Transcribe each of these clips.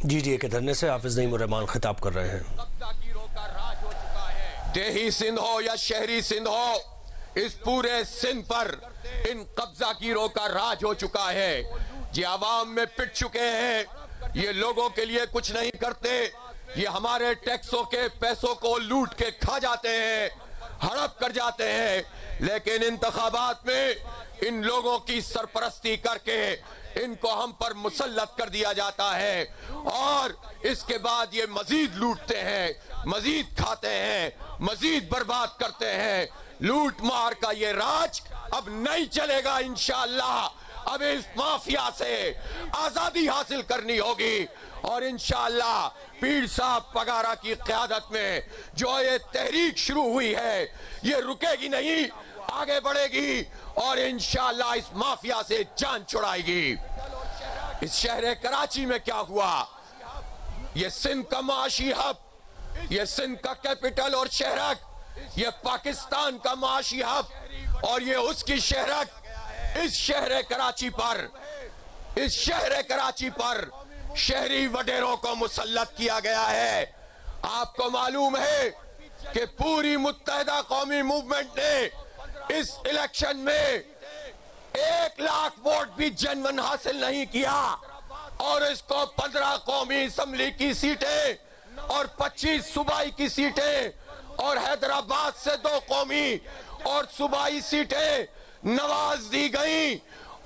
جی جی کے دھرنے سے حافظ نعیم الرحمان خطاب کر رہے ہیں۔ دیہی سندھ ہو یا شہری سندھ ہو، اس پورے سندھ پر ان قبضہ گیروں کا راج ہو چکا ہے۔ یہ عوام میں پٹ چکے ہیں، یہ لوگوں کے لیے کچھ نہیں کرتے، یہ ہمارے ٹیکسوں کے پیسوں کو لوٹ کے کھا جاتے ہیں، ہڑپ کر جاتے ہیں، لیکن انتخابات میں ان لوگوں کی سرپرستی کر کے ان کو ہم پر مسلط کر دیا جاتا ہے، اور اس کے بعد یہ مزید لوٹتے ہیں، مزید کھاتے ہیں، مزید برباد کرتے ہیں۔ لوٹ مار کا یہ راج اب نہیں چلے گا انشاءاللہ۔ اب اس مافیا سے آزادی حاصل کرنی ہوگی، اور انشاءاللہ پیر صاحب پگارا کی قیادت میں جو یہ تحریک شروع ہوئی ہے یہ رکے گی نہیں، آگے بڑھے گی، اور انشاءاللہ اس مافیا سے جان چھڑائے گی۔ اس شہر کراچی میں کیا ہوا؟ یہ سندھ کا معاشی ہب، یہ سندھ کا کیپٹل اور شہرک، یہ پاکستان کا معاشی ہب، اور یہ اس کی شہرک۔ اس شہر کراچی پر شہری وڈیروں کو مسلط کیا گیا ہے۔ آپ کو معلوم ہے کہ پوری متحدہ قومی موومنٹ نے اس الیکشن میں 1,00,000 ووٹ بھی جنون حاصل نہیں کیا، اور اس کو 15 قومی اسمبلی کی سیٹیں اور 25 صوبائی کی سیٹیں اور حیدرآباد سے 2 قومی اور صوبائی سیٹیں نواز دی گئیں،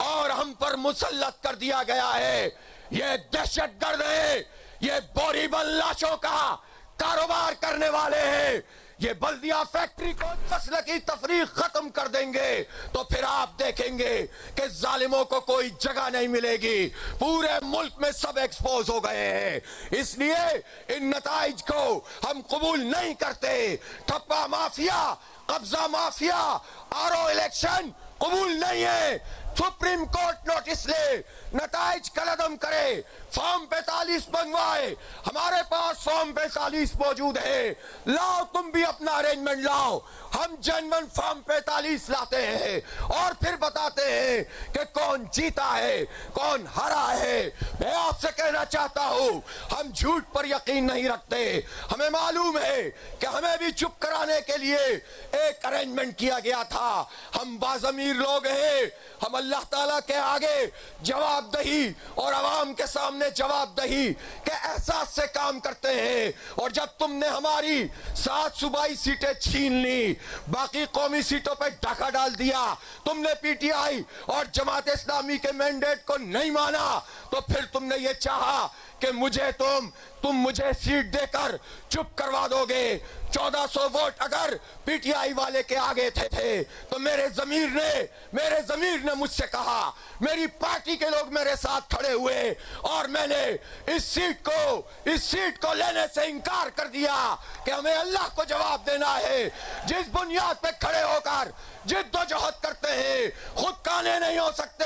اور ہم پر مسلط کر دیا گیا ہے۔ یہ دہشت گرد ہیں، یہ بوری بل لاشوں کا کاروبار کرنے والے ہیں۔ یہ بلدیہ فیکٹری کو نسل کی تفریق ختم کر دیں گے تو پھر آپ دیکھیں گے کہ ظالموں کو کوئی جگہ نہیں ملے گی۔ پورے ملک میں سب ایکسپوز ہو گئے ہیں، اس لیے ان نتائج کو ہم قبول نہیں کرتے۔ ٹھپا مافیا، قبضہ مافیا، آرو الیکشن قبول نہیں ہے۔ سپریم کورٹ نوٹس لے، نتائج کالعدم کرے، فارم 45 منگوائے، ہمارے پاس فارم 45 موجود ہے، لاؤ تم بھی اپنا ارینجمنٹ لاؤ۔ ہم جنون فارم 45 لاتے ہیں اور پھر بتاتے ہیں کہ کون جیتا ہے، کون ہرا ہے۔ میں آپ سے کہنا چاہتا ہوں، ہم جھوٹ پر یقین نہیں رکھتے۔ ہمیں معلوم ہے کہ ہمیں بھی چپ کرانے کے لیے ایک ارینجمنٹ کیا گیا تھا۔ ہم باضمیر لوگ ہیں، ہم اللہ تعالیٰ کے آگے جواب دہی اور عوام کے سامنے جواب دہی کے احساس سے کام کرتے ہیں۔ اور جب تم نے ہماری 7 صوبائی سیٹیں چھین لی، باقی قومی سیٹوں پہ ڈاکہ ڈال دیا، تم نے پی ٹی آئی اور جماعت اسلامی کے مینڈیٹ کو نہیں مانا، تو پھر تم نے یہ چاہا کہ تم مجھے سیٹ دے کر چپ کروا دو گے۔ 1400 ووٹ اگر پی ٹی آئی والے کے آگے تھے تو میرے ضمیر نے مجھ سے کہا، میری پارٹی کے لوگ میرے ساتھ کھڑے ہوئے، اور میں نے اس سیٹ کو لینے سے انکار کر دیا کہ ہمیں اللہ کو جواب دینا ہے۔ جس بنیاد پہ کھڑے ہو کر جد و جہد کرتے ہیں، خود کانے نہیں ہو سکتے،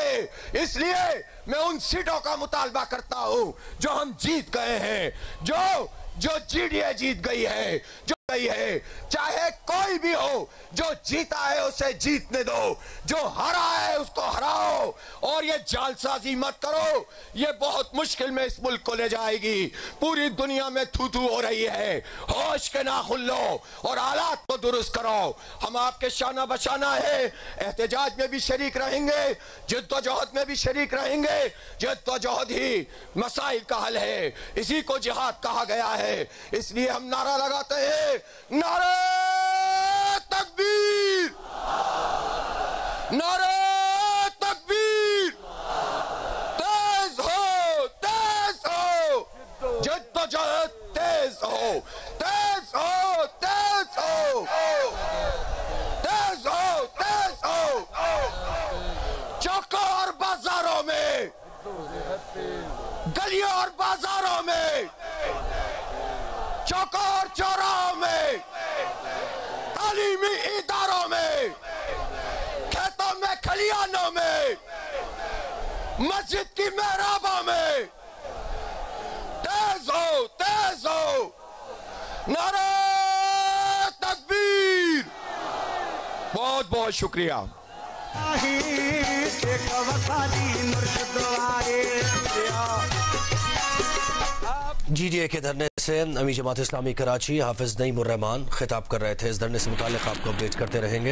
اس لیے میں ان سیٹوں کا مطالبہ کرتا ہوں جو ہم جیت گئے ہیں، جو جی ڈی اے جیت گئی ہے، چاہے کوئی بھی ہو، جو جیتا ہے اسے جیتنے دو، جو ہرا ہے اس کو ہراؤ، اور یہ جال سازی مت کرو، یہ بہت مشکل میں اس ملک کو لے جائے گی۔ پوری دنیا میں تھو ہو رہی ہے، ہوش کے ناخن لو اور حالات کو درست کرو۔ ہم آپ کے شانہ بشانہ ہے، احتجاج میں بھی شریک رہیں گے، جد و جہد میں بھی شریک رہیں گے۔ جد و جہد ہی مسائل کا حل ہے، اسی کو جہاد کہا گیا ہے، اس لیے ہم نعرہ لگاتے ہیں، نعرہ تکبیر، نعرہ تکبیر، تیز ہو، تیز ہو، جد و جہد تیز ہو، تیز ہو، تیز ہو، تیز ہو، تیز ہو۔ چوکوں اور بازاروں میں، گلیوں اور بازاروں میں، چوکوں اور چوراہوں میں، تعلیمی اداروں میں، کھیتوں میں، کھلیانوں میں، مسجد کی محرابوں میں، تیز ہو، تیز ہو، نعرہ تکبیر۔ بہت بہت شکریہ۔ مرشد آئے جی ڈی اے کے دھرنے سے امیر جماعت اسلامی کراچی حافظ نعیم الرحمان خطاب کر رہے تھے. اس دھرنے سے متعلق آپ کو اپڈیٹ کرتے رہیں گے.